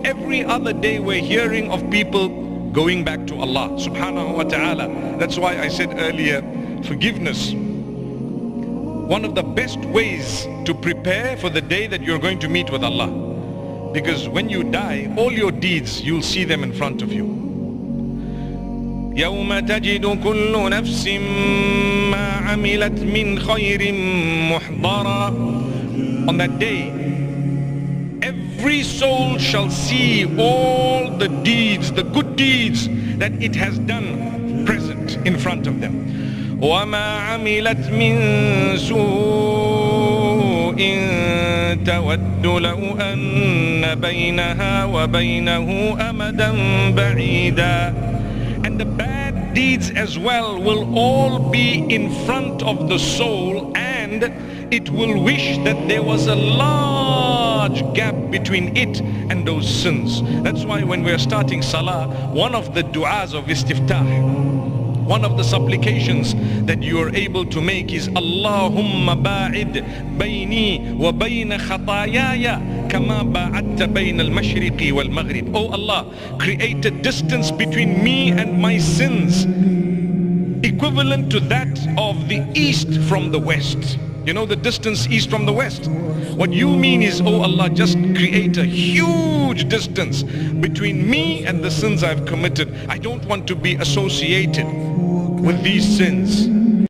every other day we're hearing of people going back to Allah subhanahu wa ta'ala. That's why I said earlier, forgiveness. One of the best ways to prepare for the day that you're going to meet with Allah. Because when you die, all your deeds, you'll see them in front of you. يَوْمَ تَجِدُ كُلُّ نَفْسٍ مَا عَمِلَتْ مِنْ خَيْرٍ مُحْضَرًا. On that day, every soul shall see all the deeds, the good deeds that it has done present in front of them. وَمَا عَمِلَتْ مِنْ سُوءٍ تَوَدُّ لَوْ أَنَّ بَيْنَهَا وَبَيْنَهُ أَمَدًا بَعِيدًا. And the bad deeds as well will all be in front of the soul, and it will wish that there was a large gap between it and those sins. That's why when we are starting salah, one of the du'as of istiftah, one of the supplications that you are able to make is Allahumma ba'id bayni wa bayna khatayaya kama ba'adta bayna al-mashriqi wal-maghrib. Oh Allah, create a distance between me and my sins equivalent to that of the east from the west. You know the distance east from the west? What you mean is, oh Allah, just create a huge distance between me and the sins I've committed. I don't want to be associated with these sins.